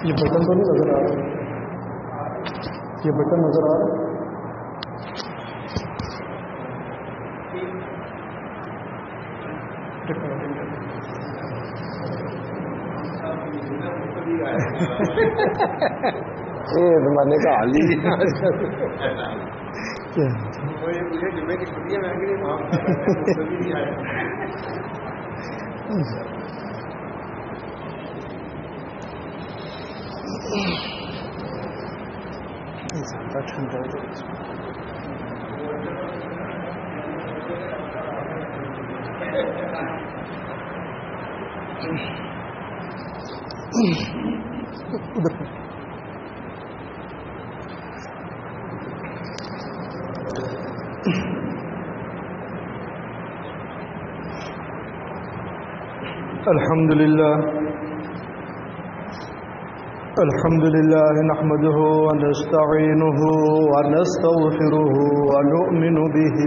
یہ بٹن تو نہیں نظر آ رہا؟ یہ بٹن نظر آ رہا ہے؟ یہ زمانے کا حال ہی الحمد لله نحمده ونستعينه ونستغفره ونؤمن به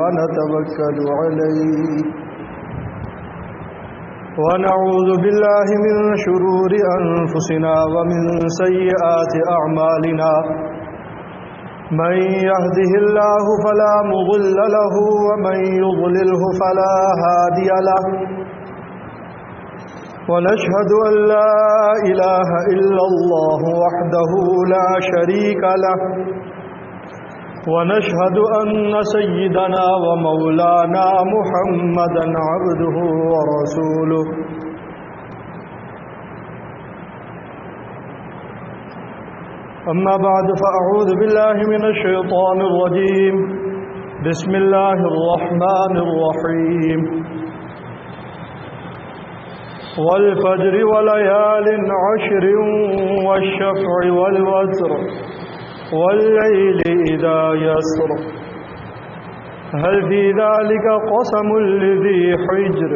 ونتوكل عليه ونعوذ بالله من شرور أنفسنا ومن سيئات أعمالنا من يهده الله فلا مضل له ومن يضلله فلا هادي له ونشهد أن لا إله إلا الله وحده لا شريك له ونشهد أن سيدنا ومولانا محمدا عبده ورسوله أما بعد فأعوذ بالله من الشيطان الرجيم بسم الله الرحمن الرحيم والفجر وليال عشر والشفع والوتر والليل إذا يسر هل في ذلك قسم لذي حجر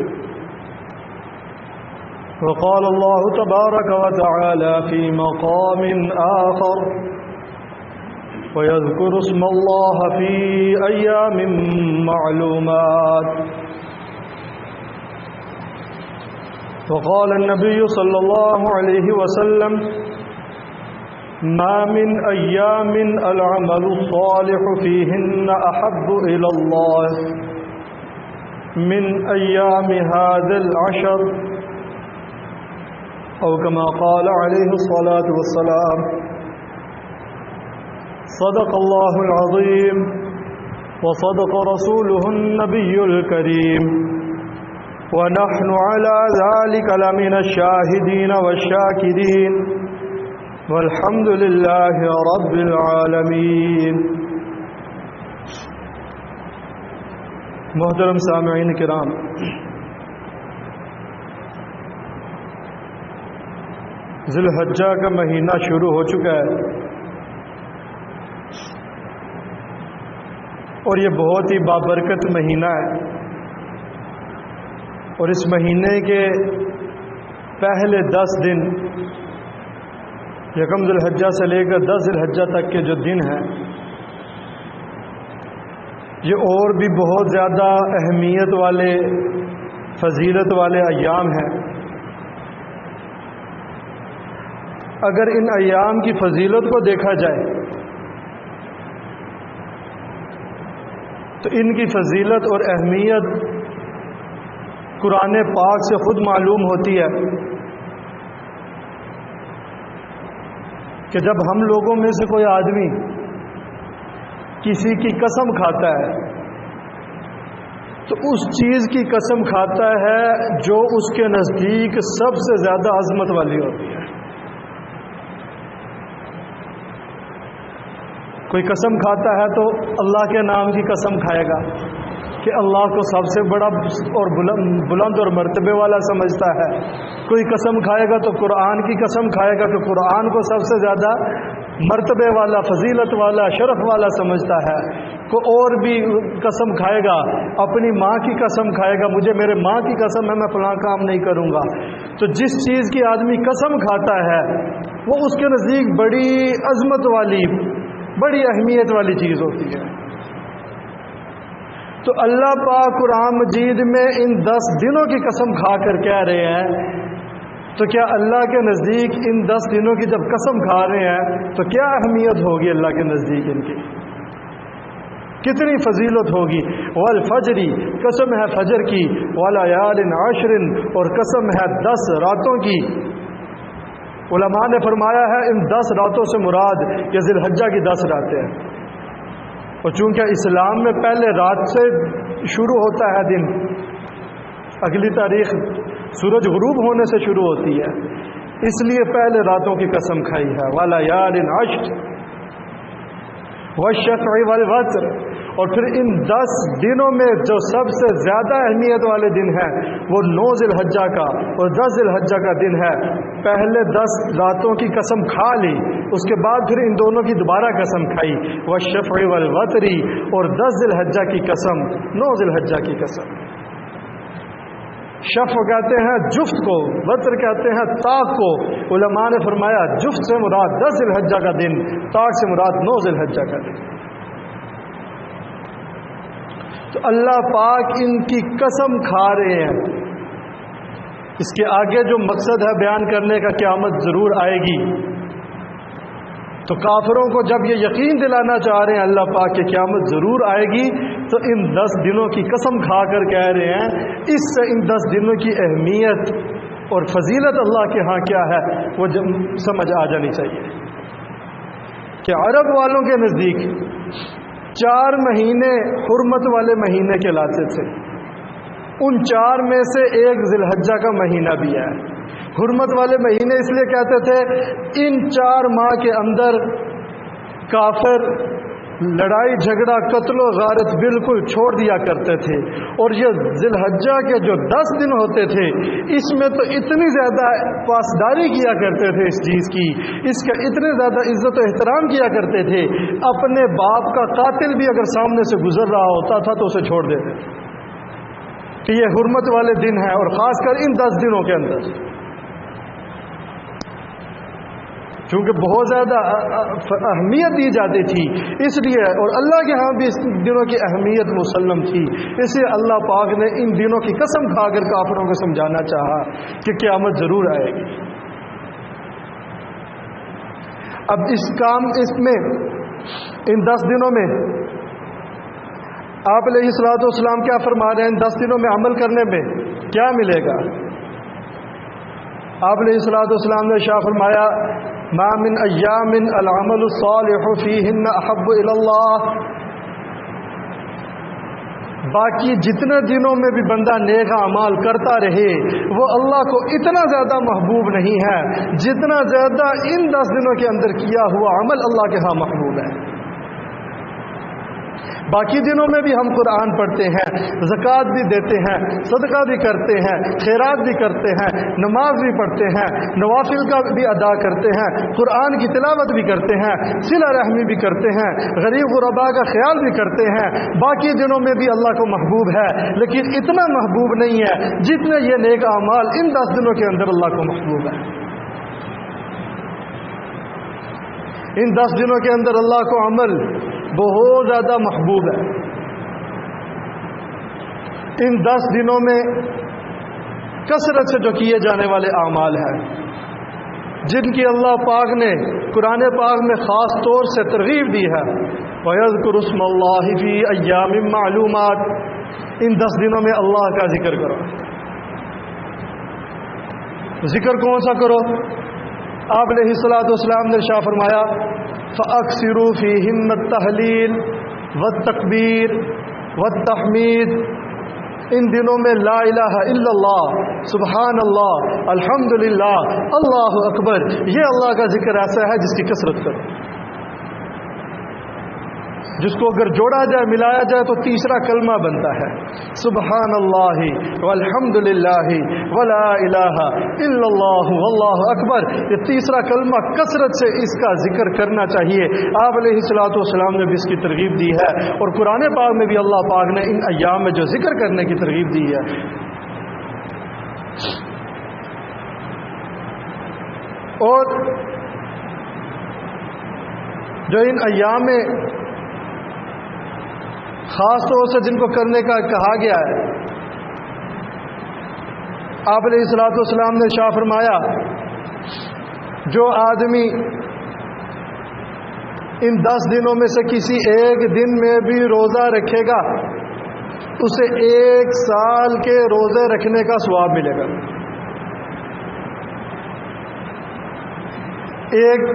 وقال الله تبارك وتعالى في مقام آخر ويذكر اسم الله في أيام معلومات وقال النبي صلى الله عليه وسلم ما من أيام العمل الصالح فيهن أحب إلى الله من أيام هذا العشر أو كما قال عليه الصلاة والسلام صدق الله العظيم وصدق رسوله النبي الكريم ونحن على ذلك لمن الشاهدين والشاكرين والحمد لله رب العالمين. محترم سامعین کرام، ذی الحجہ کا مہینہ شروع ہو چکا ہے اور یہ بہت ہی بابرکت مہینہ ہے، اور اس مہینے کے پہلے 10 دن یکم ذی الحجہ سے لے کر 10 ذی الحجہ تک کے جو دن ہیں یہ اور بھی بہت زیادہ اہمیت والے، فضیلت والے ایام ہیں. اگر ان ایام کی فضیلت کو دیکھا جائے تو ان کی فضیلت اور اہمیت قرآن پاک سے خود معلوم ہوتی ہے کہ جب ہم لوگوں میں سے کوئی آدمی کسی کی قسم کھاتا ہے تو اس چیز کی قسم کھاتا ہے جو اس کے نزدیک سب سے زیادہ عظمت والی ہوتی ہے. کوئی قسم کھاتا ہے تو اللہ کے نام کی قسم کھائے گا کہ اللہ کو سب سے بڑا اور بلند اور مرتبے والا سمجھتا ہے. کوئی قسم کھائے گا تو قرآن کی قسم کھائے گا کہ قرآن کو سب سے زیادہ مرتبے والا، فضیلت والا، شرف والا سمجھتا ہے. کوئی اور بھی قسم کھائے گا، اپنی ماں کی قسم کھائے گا، مجھے میرے ماں کی قسم ہے میں فلاں کام نہیں کروں گا. تو جس چیز کی آدمی قسم کھاتا ہے وہ اس کے نزدیک بڑی عظمت والی، بڑی اہمیت والی چیز ہوتی ہے. تو اللہ پاک قرآن مجید میں ان 10 دنوں کی قسم کھا کر کہہ رہے ہیں، تو کیا اللہ کے نزدیک ان 10 دنوں کی جب قسم کھا رہے ہیں تو کیا اہمیت ہوگی اللہ کے نزدیک ان کی، کتنی فضیلت ہوگی؟ والفجری، قسم ہے فجر کی، ولیال عشر، اور قسم ہے 10 راتوں کی۔ علماء نے فرمایا ہے ان 10 راتوں سے مراد یہ ذی الحجہ کی 10 راتیں ہیں، اور چونکہ اسلام میں پہلے رات سے شروع ہوتا ہے دن، اگلی تاریخ سورج غروب ہونے سے شروع ہوتی ہے، اس لیے پہلے راتوں کی قسم کھائی ہے۔ ولیال عشر والشفع والوتر، اور پھر ان 10 دنوں میں جو سب سے زیادہ اہمیت والے دن ہے وہ 9 ذی الحجہ کا اور 10 ذی الحجہ کا دن ہے۔ پہلے 10 راتوں کی قسم کھا لی، اس کے بعد پھر ان دونوں کی دوبارہ قسم کھائی، والشفع والوتر، اور 10 ذی الحجہ کی قسم، 9 ذی الحجہ کی قسم۔ شفع کہتے ہیں جفت کو، وتر کہتے ہیں طاق کو۔ علماء نے فرمایا جفت سے مراد 10 ذی الحجہ کا دن، طاق سے مراد 9 ذی الحجہ کا دن۔ تو اللہ پاک ان کی قسم کھا رہے ہیں۔ اس کے آگے جو مقصد ہے بیان کرنے کا، قیامت ضرور آئے گی، تو کافروں کو جب یہ یقین دلانا چاہ رہے ہیں اللہ پاک کہ قیامت ضرور آئے گی، تو ان 10 دنوں کی قسم کھا کر کہہ رہے ہیں، اس سے ان 10 دنوں کی اہمیت اور فضیلت اللہ کے ہاں کیا ہے وہ سمجھ آ جانی چاہیے کہ عرب والوں کے نزدیک 4 مہینے حرمت والے مہینے کہلاتے تھے، ان 4 میں سے ایک ذی الحجہ کا مہینہ بھی ہے۔ حرمت والے مہینے اس لیے کہتے تھے ان 4 ماہ کے اندر کافر لڑائی جھگڑا قتل و غارت بالکل چھوڑ دیا کرتے تھے، اور یہ ذی الحجہ کے جو 10 دن ہوتے تھے اس میں تو اتنی زیادہ پاسداری کیا کرتے تھے اس چیز کی، اس کا اتنے زیادہ عزت و احترام کیا کرتے تھے، اپنے باپ کا قاتل بھی اگر سامنے سے گزر رہا ہوتا تھا تو اسے چھوڑ دیتے کہ یہ حرمت والے دن ہیں، اور خاص کر ان 10 دنوں کے اندر، چونکہ بہت زیادہ اہمیت دی جاتی تھی اس لیے، اور اللہ کے ہاں بھی اس دنوں کی اہمیت مسلم تھی، اس لیے اللہ پاک نے ان دنوں کی قسم کھا کر کافروں کو سمجھانا چاہا کہ قیامت ضرور آئے گی۔ اب اس میں ان 10 دنوں میں آپ علیہ الصلوۃ والسلام کیا فرما رہے ہیں؟ ان 10 دنوں میں عمل کرنے میں کیا ملے گا؟ آپ علیہ الصلوۃ والسلام نے ارشاد فرمایا ما من ایام العمل الصالح فیہن احب الی اللہ، باقی جتنے دنوں میں بھی بندہ نیک اعمال کرتا رہے وہ اللہ کو اتنا زیادہ محبوب نہیں ہے جتنا زیادہ ان 10 دنوں کے اندر کیا ہوا عمل اللہ کے ہاں محبوب ہے۔ باقی دنوں میں بھی ہم قرآن پڑھتے ہیں، زکوٰۃ بھی دیتے ہیں، صدقہ بھی کرتے ہیں، خیرات بھی کرتے ہیں، نماز بھی پڑھتے ہیں، نوافل کا بھی ادا کرتے ہیں، قرآن کی تلاوت بھی کرتے ہیں، صلہ رحمی بھی کرتے ہیں، غریب غرباء کا خیال بھی کرتے ہیں، باقی دنوں میں بھی اللہ کو محبوب ہے، لیکن اتنا محبوب نہیں ہے جتنے یہ نیک اعمال ان 10 دنوں کے اندر اللہ کو محبوب ہے۔ ان 10 دنوں کے اندر اللہ کو عمل بہت زیادہ محبوب ہے۔ ان 10 دنوں میں کثرت سے جو کیے جانے والے اعمال ہیں جن کی اللہ پاک نے قرآن پاک میں خاص طور سے ترغیب دی ہے، وَيَذْكُرُ اسْمَ اللَّهِ فِي أَيَّامٍ مَّعْلُومَاتٍ، ان 10 دنوں میں اللہ کا ذکر کرو۔ ذکر کون سا کرو؟ آپ علیہ الصلوۃ والسلام نے ارشاد فرمایا فَأَكْثِرُوا فِيهِنَّ التَّهْلِيلَ وَالتَّكْبِيرَ وَالتَّحْمِيدَ، ان دنوں میں لا الہ الا اللہ، سبحان اللہ، الحمدللہ، اللہ اکبر، یہ اللہ کا ذکر ایسا ہے جس کی کثرت کرو، جس کو اگر جوڑا جائے ملایا جائے تو تیسرا کلمہ بنتا ہے، سبحان اللہ والحمدللہ ولا الہ الا اللہ واللہ اکبر، یہ تیسرا کلمہ کثرت سے اس کا ذکر کرنا چاہیے۔ آپ علیہ الصلوۃ والسلام نے بھی اس کی ترغیب دی ہے، اور قرآن پاک میں بھی اللہ پاک نے ان ایام میں جو ذکر کرنے کی ترغیب دی ہے۔ اور جو ان ایام میں خاص طور سے جن کو کرنے کا کہا گیا ہے، آپ علیہ الصلوۃ والسلام نے ارشاد فرمایا جو آدمی ان 10 دنوں میں سے کسی ایک دن میں بھی روزہ رکھے گا اسے 1 سال کے روزے رکھنے کا ثواب ملے گا۔ ایک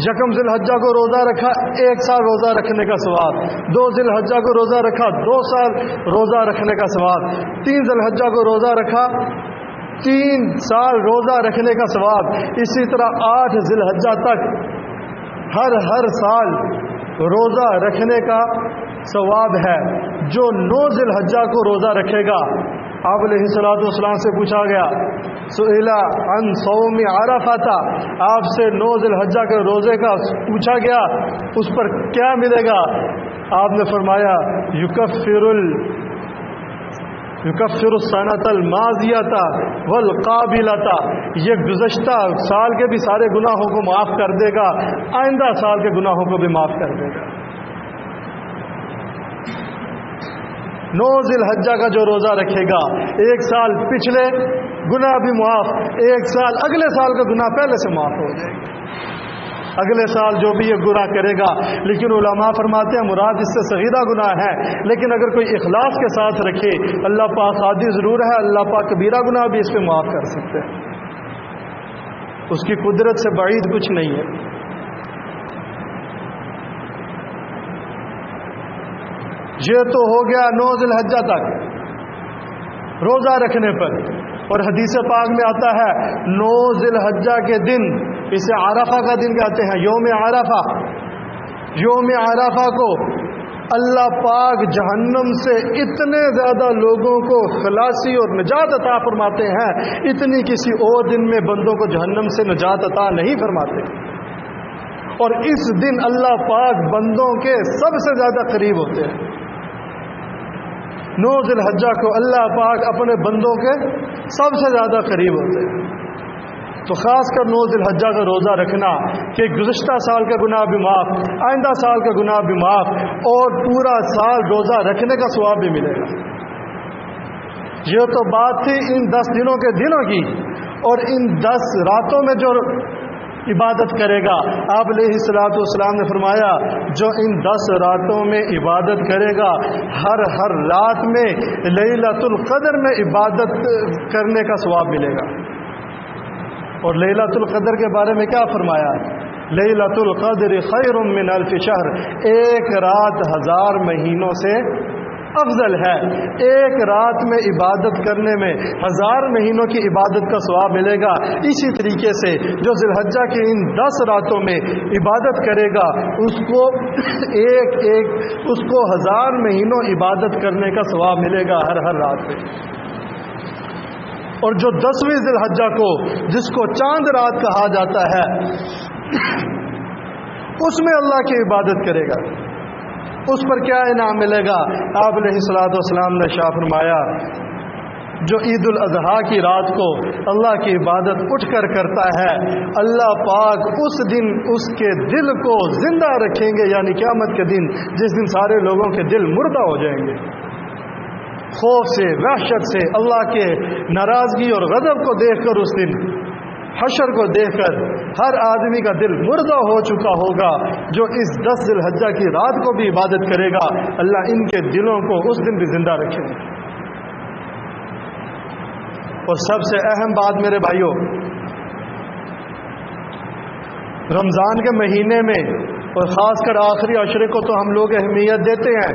یکم ذی الحجہ کو روزہ رکھا 1 سال روزہ رکھنے کا ثواب، 2 ذی الحجہ کو روزہ رکھا 2 سال روزہ رکھنے کا ثواب، 3 ذی الحجہ کو روزہ رکھا 3 سال روزہ رکھنے کا ثواب، اسی طرح 8 ذی الحجہ تک ہر سال روزہ رکھنے کا ثواب ہے۔ جو 9 ذی الحجہ کو روزہ رکھے گا، آپ علیہ الصلوۃ والسلام سے پوچھا گیا سئل عن صوم عرفہ، آپ سے 9 ذی الحجہ کے روزے کا پوچھا گیا، اس پر کیا ملے گا؟ آپ نے فرمایا یکفر السنۃ الماضیۃ والقابلۃ، یہ گزشتہ سال کے بھی سارے گناہوں کو معاف کر دے گا، آئندہ سال کے گناہوں کو بھی معاف کر دے گا۔ 9 ذی الحجہ کا جو روزہ رکھے گا 1 سال پچھلے گناہ بھی معاف، 1 سال اگلے سال کا گناہ پہلے سے معاف ہو جائے گا، اگلے سال جو بھی یہ گناہ کرے گا۔ لیکن علماء فرماتے ہیں مراد اس سے صغیرہ گناہ ہے، لیکن اگر کوئی اخلاص کے ساتھ رکھے اللہ پاک قادر ضرور ہے، اللہ پاک کبیرہ گناہ بھی اس پہ معاف کر سکتے ہیں، اس کی قدرت سے بعید کچھ نہیں ہے۔ یہ تو ہو گیا 9 ذی الحجہ تک روزہ رکھنے پر، اور حدیث پاک میں آتا ہے 9 ذی الحجہ کے دن، اسے عرفہ کا دن کہتے ہیں، یوم عرفہ۔ یوم عرفہ کو اللہ پاک جہنم سے اتنے زیادہ لوگوں کو خلاصی اور نجات عطا فرماتے ہیں، اتنی کسی اور دن میں بندوں کو جہنم سے نجات عطا نہیں فرماتے۔ اور اس دن اللہ پاک بندوں کے سب سے زیادہ قریب ہوتے ہیں۔ 9 ذی الحجہ کو اللہ پاک اپنے بندوں کے سب سے زیادہ قریب ہوتے ہیں، تو خاص کر 9 ذی الحجہ کا روزہ رکھنا کہ گزشتہ سال کا گناہ بھی معاف، آئندہ سال کا گناہ بھی معاف، اور پورا سال روزہ رکھنے کا ثواب بھی ملے گا۔ یہ تو بات تھی ان 10 دنوں کے دنوں کی، اور ان 10 راتوں میں جو عبادت کرے گا، آپ علیہ الصلوۃ والسلام نے فرمایا جو ان 10 راتوں میں عبادت کرے گا، ہر رات میں لیلۃ القدر میں عبادت کرنے کا ثواب ملے گا۔ اور لیلۃ القدر کے بارے میں کیا فرمایا؟ لیلۃ القدر خیر من الف شہر، 1 رات 1000 مہینوں سے افضل ہے۔ 1 رات میں عبادت کرنے میں 1000 مہینوں کی عبادت کا ثواب ملے گا۔ اسی طریقے سے جو ذی الحجہ کی ان 10 راتوں میں عبادت کرے گا اس کو 1000 مہینوں عبادت کرنے کا ثواب ملے گا ہر رات میں۔ اور جو 10ویں ذی الحجہ کو جس کو چاند رات کہا جاتا ہے اس میں اللہ کی عبادت کرے گا، اس پر کیا انعام ملے گا؟ آپ علیہ الصلوۃ والسلام نے ارشاد فرمایا جو عید الاضحیٰ کی رات کو اللہ کی عبادت اٹھ کر کرتا ہے، اللہ پاک اس دن اس کے دل کو زندہ رکھیں گے، یعنی قیامت کے دن جس دن سارے لوگوں کے دل مردہ ہو جائیں گے خوف سے، وحشت سے، اللہ کے ناراضگی اور غضب کو دیکھ کر، اس دن حشر کو دیکھ کر ہر آدمی کا دل مردہ ہو چکا ہوگا۔ جو اس 10 ذی الحجہ کی رات کو بھی عبادت کرے گا اللہ ان کے دلوں کو اس دن بھی زندہ رکھے گا۔ اور سب سے اہم بات میرے بھائیوں، رمضان کے مہینے میں اور خاص کر آخری عشرے کو تو ہم لوگ اہمیت دیتے ہیں،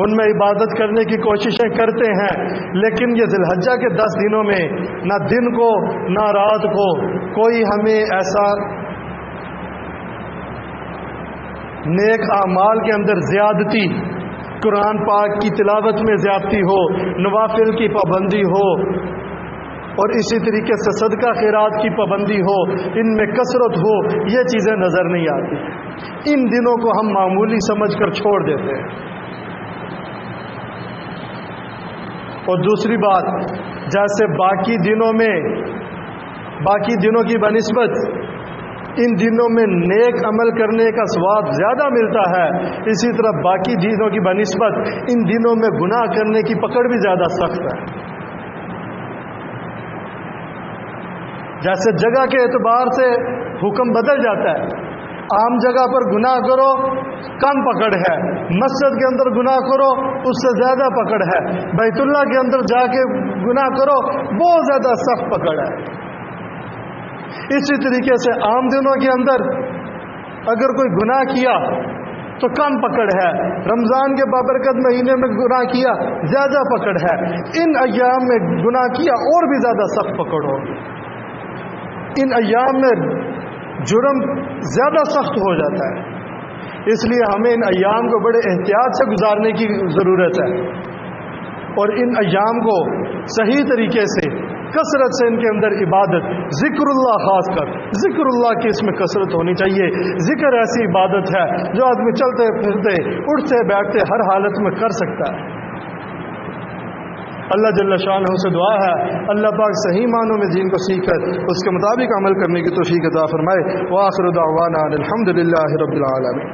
ان میں عبادت کرنے کی کوششیں کرتے ہیں، لیکن یہ ذی الحجہ کے 10 دنوں میں نہ دن کو نہ رات کو کوئی ہمیں ایسا نیک اعمال کے اندر زیادتی، قرآن پاک کی تلاوت میں زیادتی ہو، نوافل کی پابندی ہو، اور اسی طریقے سے صدقہ خیرات کی پابندی ہو، ان میں کثرت ہو، یہ چیزیں نظر نہیں آتی۔ ان دنوں کو ہم معمولی سمجھ کر چھوڑ دیتے ہیں۔ اور دوسری بات، جیسے باقی دنوں کی بنسبت ان دنوں میں نیک عمل کرنے کا ثواب زیادہ ملتا ہے، اسی طرح باقی چیزوں کی بنسبت ان دنوں میں گناہ کرنے کی پکڑ بھی زیادہ سخت ہے۔ جیسے جگہ کے اعتبار سے حکم بدل جاتا ہے، عام جگہ پر گناہ کرو کم پکڑ ہے، مسجد کے اندر گناہ کرو اس سے زیادہ پکڑ ہے، بیت اللہ کے اندر جا کے گناہ کرو بہت زیادہ سخت پکڑ ہے۔ اسی طریقے سے عام دنوں کے اندر اگر کوئی گناہ کیا تو کم پکڑ ہے، رمضان کے بابرکت مہینے میں گناہ کیا زیادہ پکڑ ہے، ان ایام میں گناہ کیا اور بھی زیادہ سخت پکڑ ہوگی۔ ان ایام میں جرم زیادہ سخت ہو جاتا ہے، اس لیے ہمیں ان ایام کو بڑے احتیاط سے گزارنے کی ضرورت ہے، اور ان ایام کو صحیح طریقے سے کثرت سے ان کے اندر عبادت، ذکر اللہ، خاص کر ذکر اللہ کی اس میں کثرت ہونی چاہیے۔ ذکر ایسی عبادت ہے جو آدمی چلتے پھرتے اٹھتے بیٹھتے ہر حالت میں کر سکتا ہے۔ اللہ جل شانہ سے دعا ہے اللہ پاک صحیح معنوں میں دین کو سیکھ کر اس کے مطابق عمل کرنے کی توفیق عطا فرمائے۔ وآخر دعوانا الحمدللہ رب العالمین۔